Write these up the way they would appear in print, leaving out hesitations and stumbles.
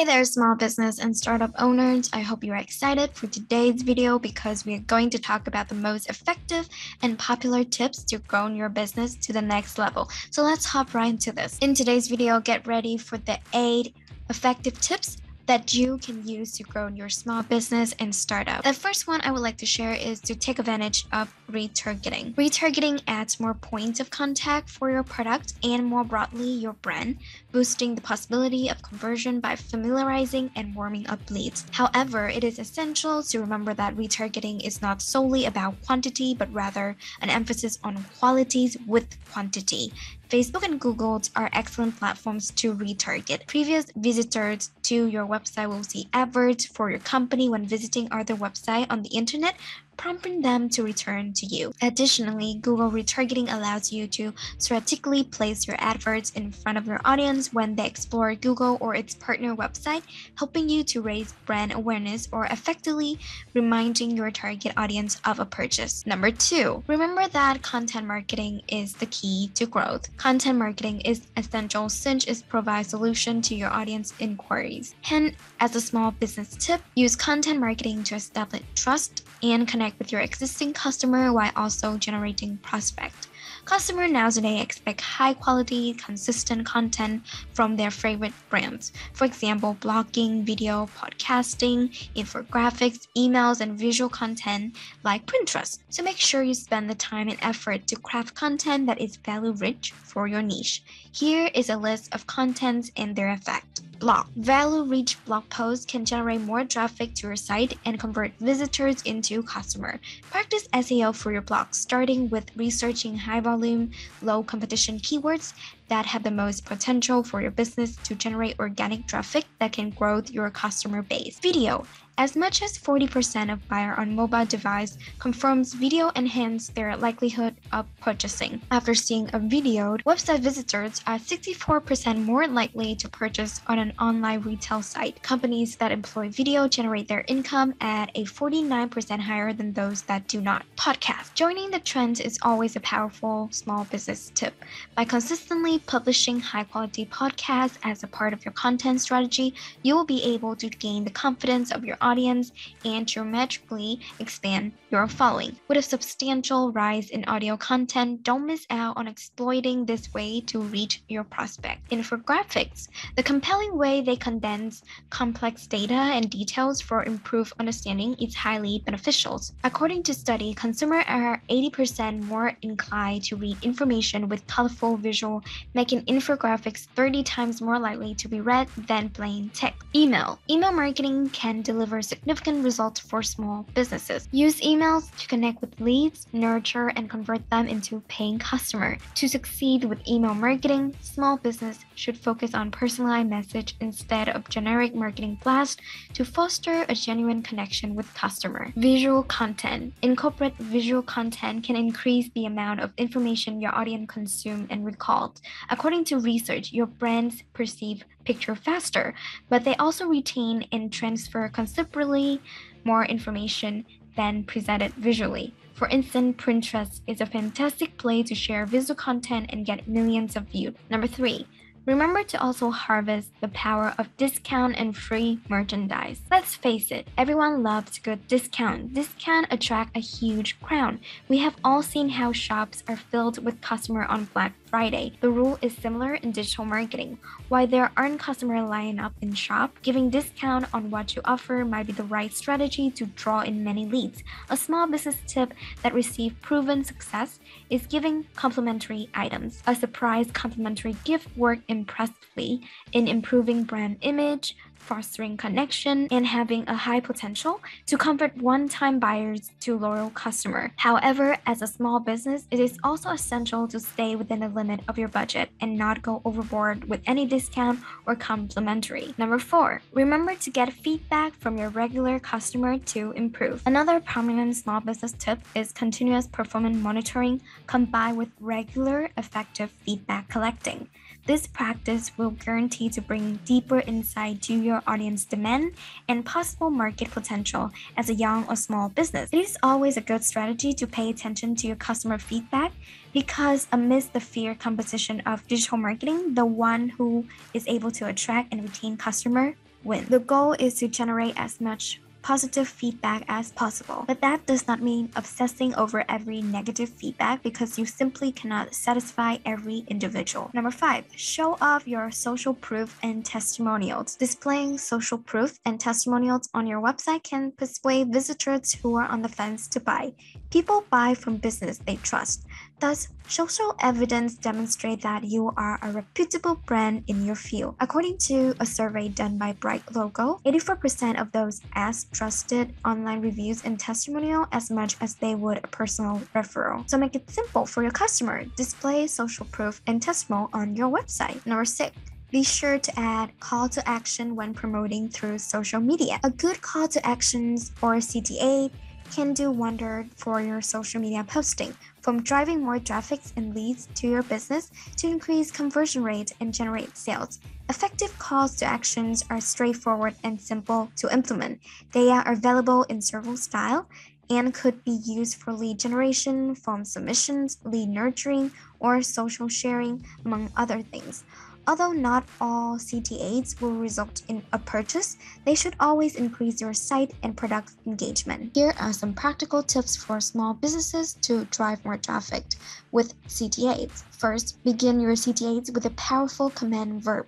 Hey there, small business and startup owners. I hope you're excited for today's video because we are going to talk about the most effective and popular tips to grow your business to the next level. So let's hop right into this. In today's video, get ready for the 8 effective tips that you can use to grow your small business and startup. The first one I would like to share is to take advantage of retargeting. Retargeting adds more points of contact for your product and more broadly your brand, boosting the possibility of conversion by familiarizing and warming up leads. However, it is essential to remember that retargeting is not solely about quantity, but rather an emphasis on qualities with quantity. Facebook and Google are excellent platforms to retarget. Previous visitors to your website will see adverts for your company when visiting other websites on the internet, prompting them to return to you. Additionally, Google retargeting allows you to strategically place your adverts in front of your audience when they explore Google or its partner website, helping you to raise brand awareness or effectively reminding your target audience of a purchase. Number 2, remember that content marketing is the key to growth. Content marketing is essential since it provides solution to your audience inquiries. Hence, as a small business tip, use content marketing to establish trust and connect with your existing customer while also generating prospect. Customers nowadays expect high quality, consistent content from their favorite brands. For example, blogging, video, podcasting, infographics, emails, and visual content like Pinterest. So make sure you spend the time and effort to craft content that is value-rich for your niche. Here is a list of contents and their effect. Blog. Value-rich blog posts can generate more traffic to your site and convert visitors into customers. Practice SEO for your blog, starting with researching high-volume, low-competition keywords that have the most potential for your business to generate organic traffic that can grow your customer base. Video. As much as 40% of buyers on mobile device confirms video enhance their likelihood of purchasing. After seeing a video, website visitors are 64% more likely to purchase on an online retail site. Companies that employ video generate their income at a 49% higher than those that do not. Podcast. Joining the trends is always a powerful small business tip. By consistently publishing high-quality podcasts as a part of your content strategy, you will be able to gain the confidence of your audience and dramatically expand your following. With a substantial rise in audio content, don't miss out on exploiting this way to reach your prospect. Infographics. The compelling way they condense complex data and details for improved understanding is highly beneficial. According to study, consumers are 80% more inclined to read information with colorful visual, making infographics 30 times more likely to be read than plain text. Email. Email marketing can deliver significant results for small businesses. Use emails to connect with leads, nurture, and convert them into paying customers. To succeed with email marketing, small business should focus on personalized message instead of generic marketing blast to foster a genuine connection with customer. Visual content. Incorporate visual content can increase the amount of information your audience consume and recall. According to research, your brands perceive picture faster, but they also retain and transfer considerably more information than presented visually. For instance, Pinterest is a fantastic place to share visual content and get millions of views. Number 3. Remember to also harvest the power of discount and free merchandise. Let's face it, everyone loves good discount. Discount attract a huge crowd. We have all seen how shops are filled with customers on Black Friday. The rule is similar in digital marketing. While there aren't customers lining up in shop, giving discount on what you offer might be the right strategy to draw in many leads. A small business tip that received proven success is giving complimentary items. A surprise complimentary gift works impressively in improving brand image, fostering connection, and having a high potential to convert one-time buyers to loyal customers. However, as a small business, it is also essential to stay within the limit of your budget and not go overboard with any discount or complimentary. Number 4, remember to get feedback from your regular customer to improve. Another prominent small business tip is continuous performance monitoring combined with regular effective feedback collecting. This practice will guarantee to bring deeper insight to your audience demand and possible market potential as a young or small business. It is always a good strategy to pay attention to your customer feedback because amidst the fierce competition of digital marketing, the one who is able to attract and retain customers win. The goal is to generate as much positive feedback as possible, but that does not mean obsessing over every negative feedback because you simply cannot satisfy every individual. Number 5, show off your social proof and testimonials. Displaying social proof and testimonials on your website can persuade visitors who are on the fence to buy. People buy from business they trust. Thus, social evidence demonstrates that you are a reputable brand in your field. According to a survey done by Bright Logo, 84% of those asked trusted online reviews and testimonial as much as they would a personal referral. So make it simple for your customer. Display social proof and testimonial on your website. Number 6. Be sure to add call to action when promoting through social media. A good call to actions or CTA can do wonders for your social media posting, from driving more traffic and leads to your business to increase conversion rate and generate sales. Effective calls to actions are straightforward and simple to implement. They are available in several styles and could be used for lead generation, form submissions, lead nurturing, or social sharing, among other things. Although not all CTAs will result in a purchase, they should always increase your site and product engagement. Here are some practical tips for small businesses to drive more traffic with CTAs. First, begin your CTAs with a powerful command verb.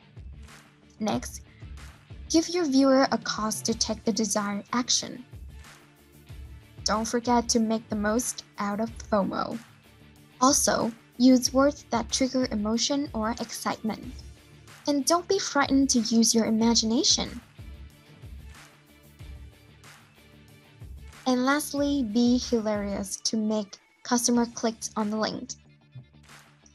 Next, give your viewer a cause to take the desired action. Don't forget to make the most out of FOMO. Also, use words that trigger emotion or excitement. And don't be frightened to use your imagination. And lastly, be hilarious to make customer click on the link.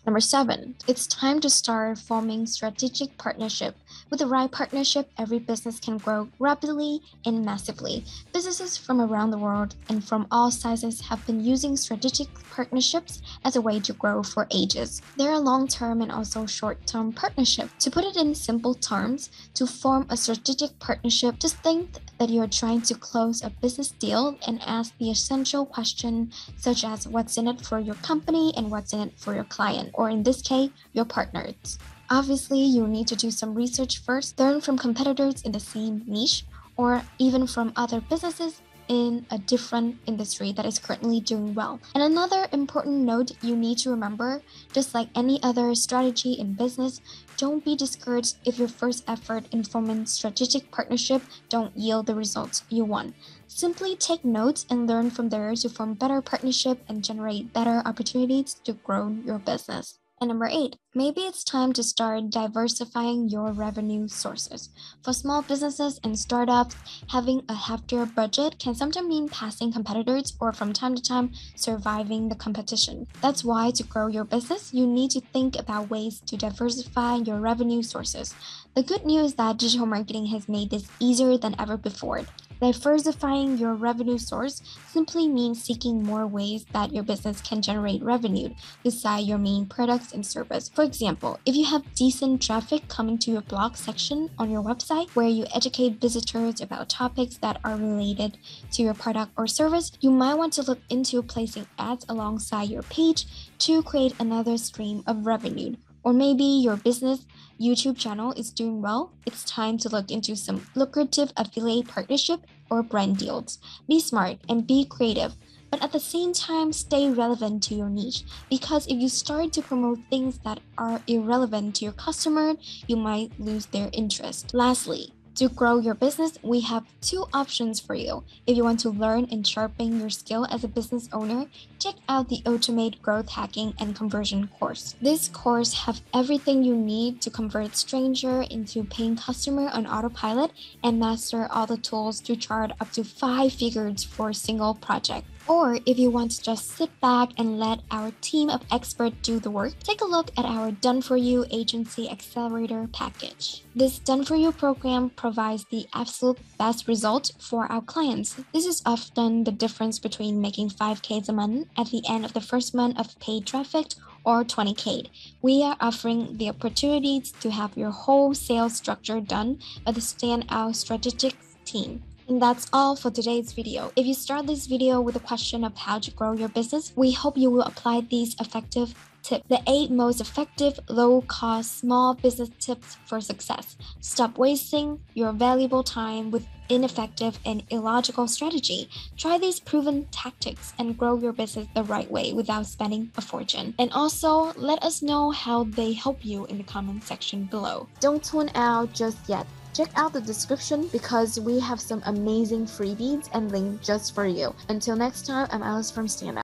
Number 7, it's time to start forming strategic partnership. With the right partnership, every business can grow rapidly and massively. Businesses from around the world and from all sizes have been using strategic partnerships as a way to grow for ages. There are long-term and also short-term partnerships. To put it in simple terms, to form a strategic partnership, just think that you're trying to close a business deal and ask the essential question such as what's in it for your company and what's in it for your client, or in this case, your partners. Obviously, you'll need to do some research first, learn from competitors in the same niche, or even from other businesses in a different industry that is currently doing well. And another important note you need to remember, just like any other strategy in business, don't be discouraged if your first effort in forming strategic partnership don't yield the results you want. Simply take notes and learn from there to form better partnership and generate better opportunities to grow your business. And number 8, maybe it's time to start diversifying your revenue sources. For small businesses and startups, having a heftier budget can sometimes mean passing competitors or from time to time surviving the competition. That's why to grow your business, you need to think about ways to diversify your revenue sources. The good news is that digital marketing has made this easier than ever before. Diversifying your revenue source simply means seeking more ways that your business can generate revenue beside your main products and service. For example, if you have decent traffic coming to your blog section on your website where you educate visitors about topics that are related to your product or service, you might want to look into placing ads alongside your page to create another stream of revenue. Or maybe your business YouTube channel is doing well, it's time to look into some lucrative affiliate partnership or brand deals. Be smart and be creative, but at the same time, stay relevant to your niche. Because if you start to promote things that are irrelevant to your customer, you might lose their interest. Lastly, to grow your business, we have 2 options for you. If you want to learn and sharpen your skill as a business owner, check out the Automate Growth Hacking and Conversion course. This course has everything you need to convert stranger into paying customer on autopilot and master all the tools to charge up to 5 figures for a single project. Or if you want to just sit back and let our team of experts do the work, take a look at our Done For You Agency Accelerator package. This Done For You program provides the absolute best result for our clients. This is often the difference between making 5K a month at the end of the first month of paid traffic or 20K. We are offering the opportunities to have your whole sales structure done by the standout strategic team. And that's all for today's video. If you start this video with a question of how to grow your business, we hope you will apply these effective tip: the 8 most effective, low-cost, small business tips for success. Stop wasting your valuable time with ineffective and illogical strategy. Try these proven tactics and grow your business the right way without spending a fortune. And also, let us know how they help you in the comment section below. Don't tune out just yet. Check out the description because we have some amazing freebies and links just for you. Until next time, I'm Alice from Stand Out.